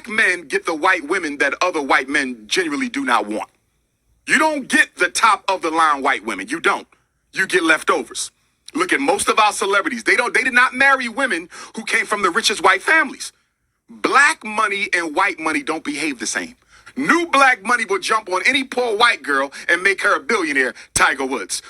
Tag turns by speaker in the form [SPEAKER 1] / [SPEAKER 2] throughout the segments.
[SPEAKER 1] Black men get the white women that other white men genuinely do not want. You don't get the top of the line white women. You don't. You get leftovers. Look at most of our celebrities. They did not marry women who came from the richest white families. Black money and white money don't behave the same. New black money will jump on any poor white girl and make her a billionaire, Tiger Woods.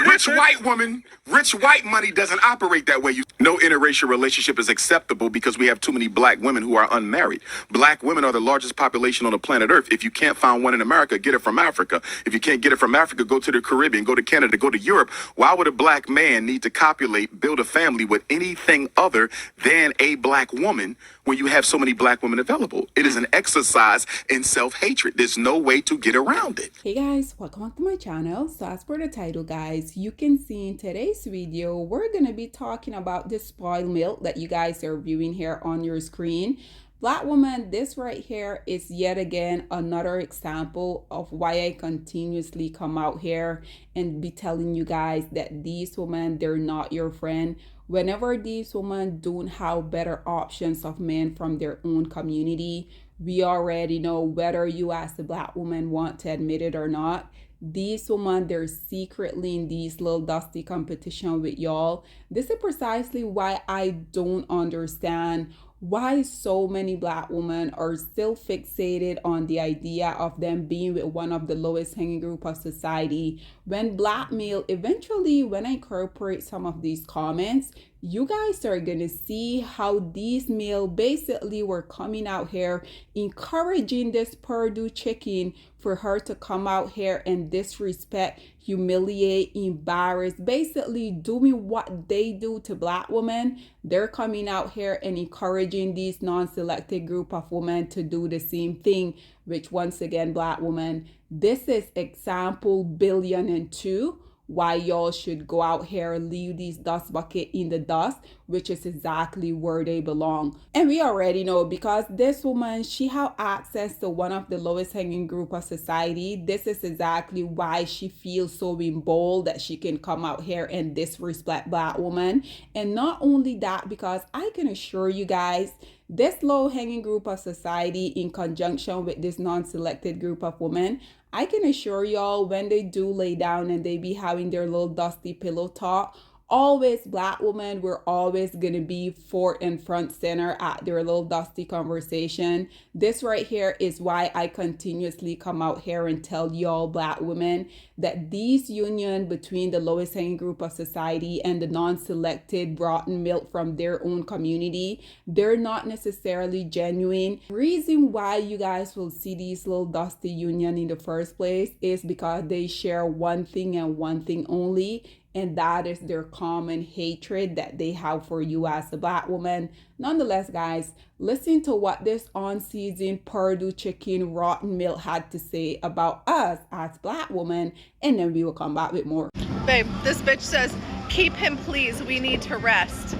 [SPEAKER 1] Rich white woman, rich white money doesn't operate that way. No interracial relationship is acceptable because we have too many black women who are unmarried. Black women are the largest population on the planet Earth. If you can't find one in America, get it from Africa. If you can't get it from Africa, go to the Caribbean, go to Canada, go to Europe. Why would a black man need to copulate, build a family with anything other than a black woman when you have so many black women available? It is an exercise in self-hatred. There's no way to get around it.
[SPEAKER 2] Hey guys, welcome back to my channel. So as per the title, guys, you can see in today's video we're gonna be talking about the spoiled milk that you guys are viewing here on your screen. Black woman, this right here is yet again another example of why I continuously come out here and be telling you guys that these women, they're not your friend. Whenever these women don't have better options of men from their own community, we already know, whether you as a black woman want to admit it or not, these women, they're secretly in these little dusty competition with y'all. This is precisely why I don't understand why so many black women are still fixated on the idea of them being with one of the lowest hanging group of society. When black male, eventually when I incorporate some of these comments, you guys are gonna see how these male basically were coming out here encouraging this Purdue chicken for her to come out here and disrespect, humiliate, embarrass, basically doing what they do to black women. They're coming out here and encouraging these non-selected group of women to do the same thing, which once again, black women, this is example 1,000,000,002 why y'all should go out here and leave these dust bucket in the dust, which is exactly where they belong. And we already know, because this woman, she have access to one of the lowest hanging group of society. This is exactly why she feels so bold that she can come out here and disrespect black woman. And not only that, because I can assure you guys, this low hanging group of society in conjunction with this non-selected group of women, I can assure y'all, when they do lay down and they be having their little dusty pillow talk, always black women were always gonna be front and center at their little dusty conversation. This right here is why I continuously come out here and tell y'all black women that these union between the lowest hanging group of society and the non-selected rotten milk from their own community, they're not necessarily genuine. Reason why you guys will see these little dusty union in the first place is because they share one thing and one thing only, and that is their common hatred that they have for you as a black woman. Nonetheless, guys, listen to what this on-season Purdue chicken rotten milk had to say about us as black women, and then we will come back with more.
[SPEAKER 3] Babe, this bitch says, keep him please, we need to rest.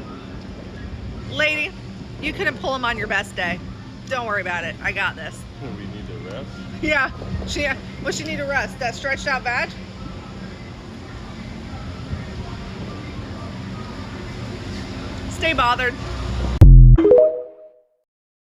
[SPEAKER 3] Lady, you couldn't pull him on your best day. Don't worry about it, I got this.
[SPEAKER 4] We need to rest?
[SPEAKER 3] Yeah, what she need to rest? That stretched out badge? Stay bothered.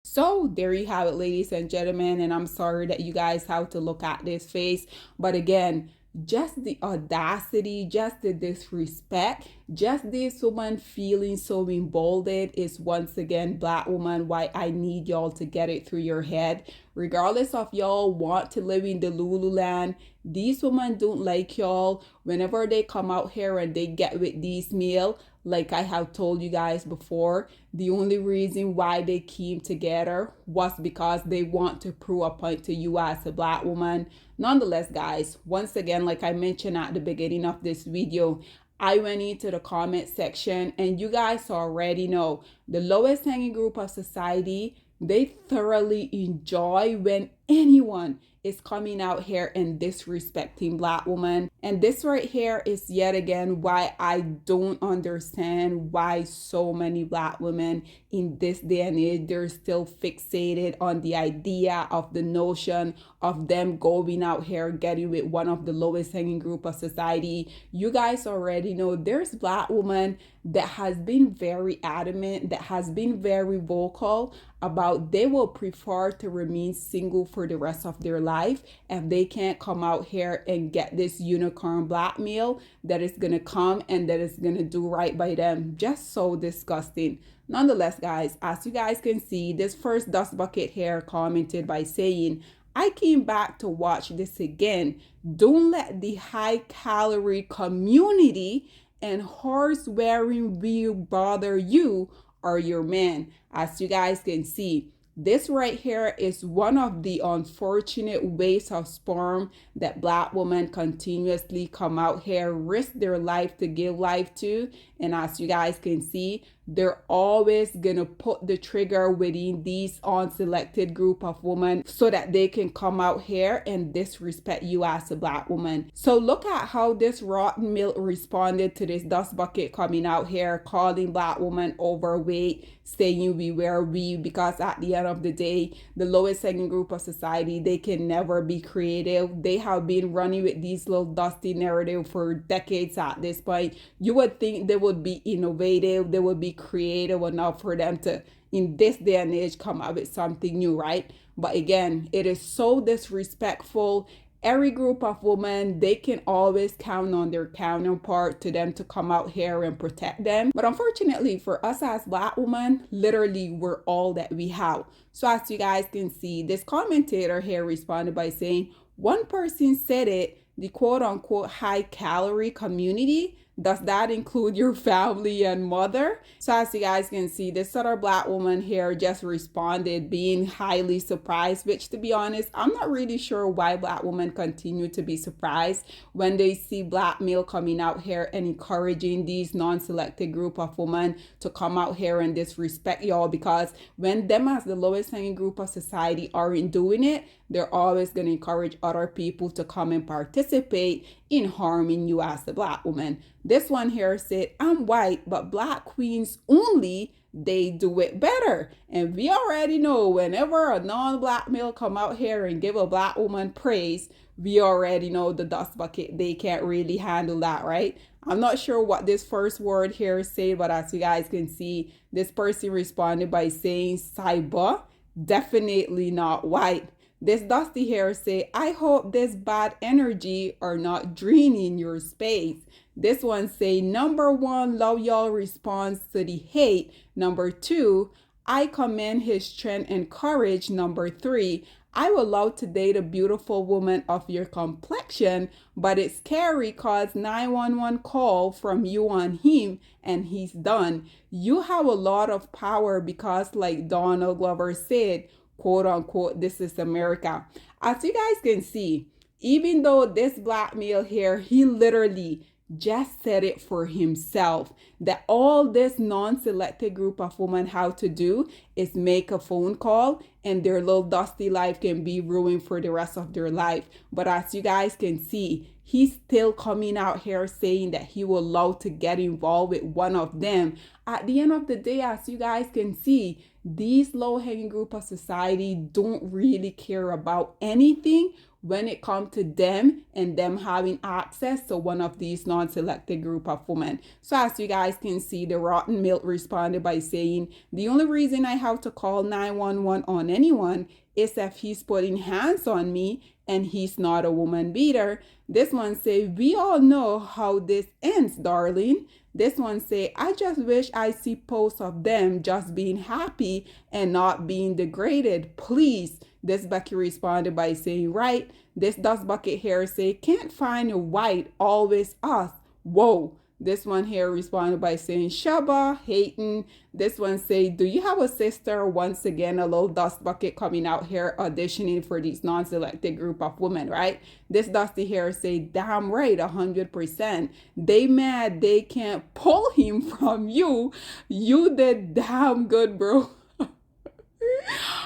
[SPEAKER 2] So there you have it, ladies and gentlemen, and I'm sorry that you guys have to look at this face, but again, just the audacity, just the disrespect, just this woman feeling so emboldened is once again, black woman, why I need y'all to get it through your head. Regardless of y'all want to live in the Lululand, these women don't like y'all. Whenever they come out here and they get with these male, like I have told you guys before, the only reason why they came together was because they want to prove a point to you as a black woman. Nonetheless, guys, once again, like I mentioned at the beginning of this video, I went into the comment section and you guys already know the lowest hanging group of society, they thoroughly enjoy when anyone is coming out here and disrespecting Black women. And this right here is yet again why I don't understand why so many Black women in this day and age, they're still fixated on the idea of the notion of them going out here getting with one of the lowest hanging group of society. You guys already know there's Black women that has been very adamant, that has been very vocal about they will prefer to remain single for the rest of their life if they can't come out here and get this unicorn Black male that is gonna come and that is gonna do right by them. Just so disgusting. Nonetheless, guys, as you guys can see, this first dust bucket here commented by saying, I came back to watch this again. Don't let the high calorie community and horse wearing wheel bother you or your man. As you guys can see, this right here is one of the unfortunate waste of sperm that Black women continuously come out here, risk their life to give life to. And as you guys can see, they're always gonna put the trigger within these unselected group of women so that they can come out here and disrespect you as a Black woman. So look at how this rotten milk responded to this dust bucket coming out here, calling Black women overweight, saying we wear weave, because at the end of the day, the lowest hanging group of society, they can never be creative. They have been running with these little dusty narrative for decades at this point. You would think they would be innovative, they would be creative enough for them to, in this day and age, come up with something new, right? But again, it is so disrespectful. Every group of women, they can always count on their counterpart to them to come out here and protect them. But unfortunately for us as Black women, literally we're all that we have. So as you guys can see, this commentator here responded by saying, one person said it, the quote unquote high calorie community. Does that include your family and mother? So as you guys can see, this other Black woman here just responded being highly surprised, which to be honest, I'm not really sure why Black women continue to be surprised when they see Black male coming out here and encouraging these non-selected group of women to come out here and disrespect y'all, because when them as the lowest hanging group of society aren't doing it, they're always going to encourage other people to come and participate in harming you as a Black woman. This one here said, I'm white, but Black queens only, they do it better. And we already know whenever a non-Black male come out here and give a Black woman praise, we already know the dust bucket, they can't really handle that, right? I'm not sure what this first word here say, but as you guys can see, this person responded by saying, Cyber, definitely not white. This dusty hair say, I hope this bad energy are not draining your space. This one say, number one, love y'all response to the hate. Number two, I commend his strength and courage. Number three, I would love to date a beautiful woman of your complexion, but it's scary cause 911 call from you on him and he's done. You have a lot of power because like Donald Glover said, quote unquote, this is America. As you guys can see, even though this Black male here, he literally just said it for himself, that all this non-selected group of women have to do is make a phone call and their little dusty life can be ruined for the rest of their life. But as you guys can see, he's still coming out here saying that he will love to get involved with one of them. At the end of the day, as you guys can see, these low-hanging group of society don't really care about anything when it comes to them and them having access to one of these non-selected group of women. So as you guys can see, the rotten milk responded by saying, the only reason I have to call 911 on anyone is if he's putting hands on me and he's not a woman beater. This one say, we all know how this ends, darling. This one say, I just wish I see posts of them just being happy and not being degraded. Please. This Becky responded by saying, right. This dust bucket here say, can't find a white, always us. Whoa. This one here responded by saying, Shaba, hating. This one say, do you have a sister? Once again, a little dust bucket coming out here auditioning for these non-selected group of women, right? This dusty here say, damn right, 100%. They mad they can't pull him from you. You did damn good, bro.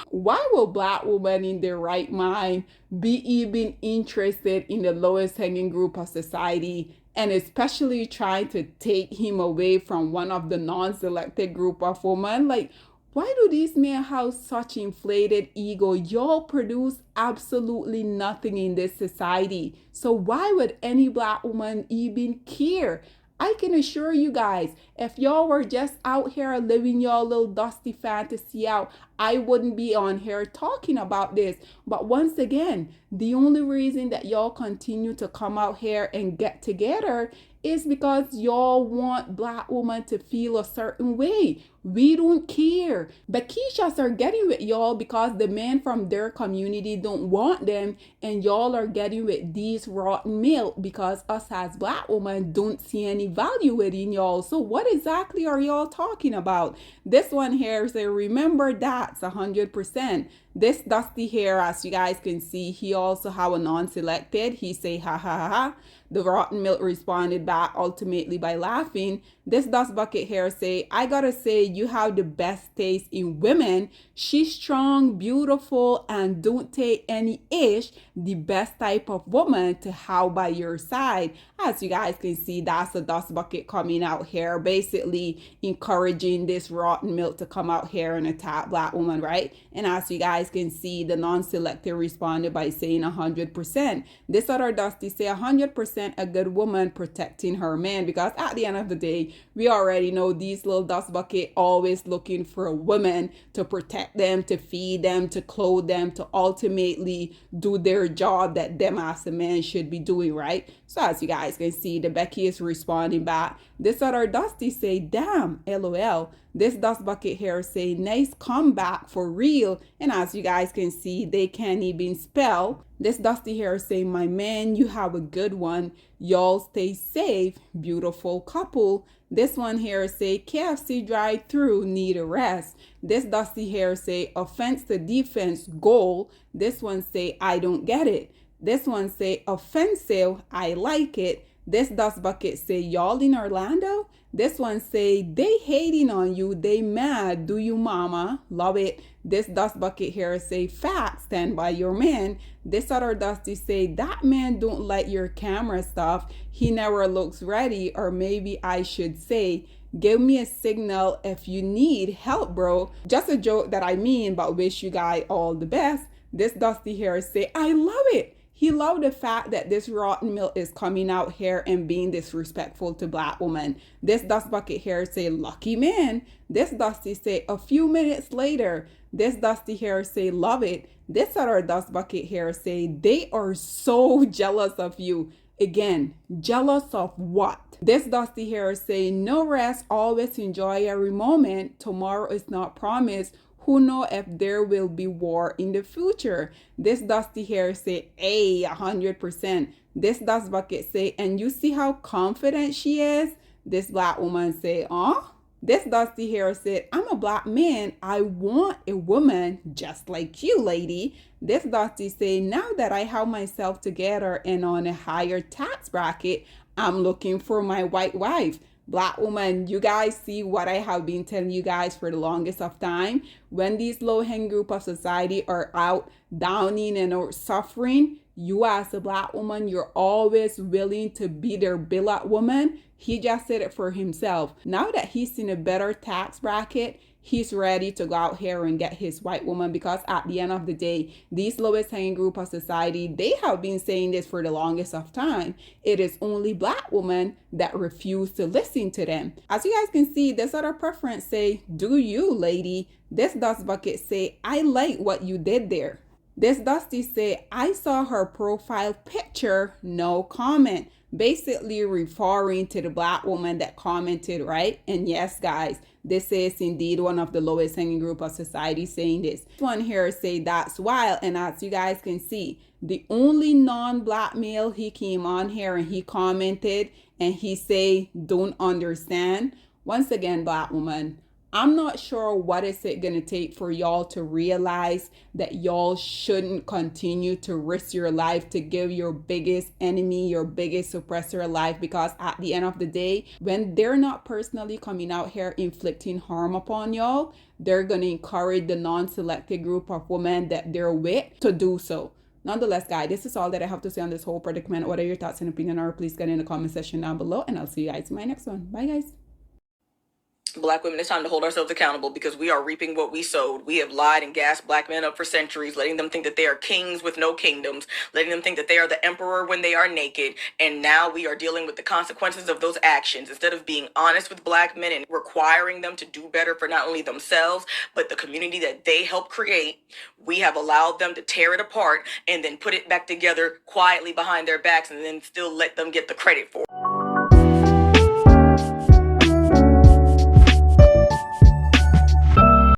[SPEAKER 2] Why will black women in their right mind be even interested in the lowest hanging group of society, and especially trying to take him away from one of the non-selected group of women? Like, why do these men have such inflated ego? Y'all produce absolutely nothing in this society. So why would any black woman even care? I can assure you guys, if y'all were just out here living your little dusty fantasy out, I wouldn't be on here talking about this. But once again, the only reason that y'all continue to come out here and get together is because y'all want black women to feel a certain way. We don't care. Bakishas are getting with y'all because the men from their community don't want them, and y'all are getting with these rotten milk because us as black women don't see any value in y'all. So what exactly are y'all talking about? This one here say, remember that's 100%. This dusty hair, as you guys can see, he also have a non-selected. He say ha ha ha ha. The rotten milk responded back ultimately by laughing. This dust bucket hair say, I gotta say you have the best taste in women. She's strong, beautiful, and don't take any ish. The best type of woman to have by your side. As you guys can see, that's a dust bucket coming out here, basically encouraging this rotten milk to come out here and attack black woman, right? And as you guys can see, the non-selected responded by saying 100%. This other dusty say 100% a good woman protecting her man, because at the end of the day, we already know these little dust bucket always looking for a woman to protect them, to feed them, to clothe them, to ultimately do their job that them as a man should be doing, right? So as you guys can see, the Becky is responding back. This other dusty say, damn, LOL. This dust bucket here say, nice comeback for real. And as you guys can see, they can't even spell. This dusty here say, my man, you have a good one. Y'all stay safe. Beautiful couple. This one here say, KFC drive-through need a rest. This dusty here say, offense to defense goal. This one say, I don't get it. This one say, offensive, I like it. This dust bucket say, y'all in Orlando? This one say, they hating on you, they mad, do you mama? Love it. This dust bucket here say, facts, stand by your man. This other dusty say, that man don't like your camera stuff. He never looks ready, or maybe I should say, give me a signal if you need help, bro. Just a joke that I mean, but wish you guys all the best. This dusty here say, I love it. He loved the fact that this rotten milk is coming out here and being disrespectful to black women. This dust bucket here say, lucky man. This dusty say, a few minutes later. This dusty here say, love it. This other dust bucket here say, they are so jealous of you. Again, jealous of what? This dusty here say, no rest, always enjoy every moment. Tomorrow is not promised. Who know if there will be war in the future? This dusty hair say, hey, 100%. This dust bucket say, and you see how confident she is? This black woman say, This dusty hair said, I'm a black man. I want a woman just like you, lady. This dusty say, now that I have myself together and on a higher tax bracket, I'm looking for my white wife. Black woman, you guys see what I have been telling you guys for the longest of time. When these low-hanging group of society are out downing and or suffering, you as a black woman, you're always willing to be their billet woman. He just said it for himself. Now that he's in a better tax bracket, he's ready to go out here and get his white woman, because at the end of the day, these lowest hanging group of society, they have been saying this for the longest of time. It is only black women that refuse to listen to them. As you guys can see, this other preference say, do you, lady? This dust bucket say, I like what you did there. This dusty say, I saw her profile picture, no comment. Basically referring to the black woman that commented, right? And yes, guys, this is indeed one of the lowest hanging group of society saying this. This one here say, that's wild. And as you guys can see, the only non-black male, he came on here and he commented and he say, don't understand. Once again, black woman, I'm not sure what is it going to take for y'all to realize that y'all shouldn't continue to risk your life to give your biggest enemy, your biggest oppressor a life, because at the end of the day, when they're not personally coming out here inflicting harm upon y'all, they're going to encourage the non-selected group of women that they're with to do so. Nonetheless, guys, this is all that I have to say on this whole predicament. What are your thoughts and opinion are? Please get in the comment section down below, and I'll see you guys in my next one. Bye, guys.
[SPEAKER 4] Black women, it's time to hold ourselves accountable because we are reaping what we sowed. We have lied and gassed black men up for centuries, letting them think that they are kings with no kingdoms, letting them think that they are the emperor when they are naked. And now we are dealing with the consequences of those actions. Instead of being honest with black men and requiring them to do better for not only themselves, but the community that they helped create, we have allowed them to tear it apart and then put it back together quietly behind their backs and then still let them get the credit for it.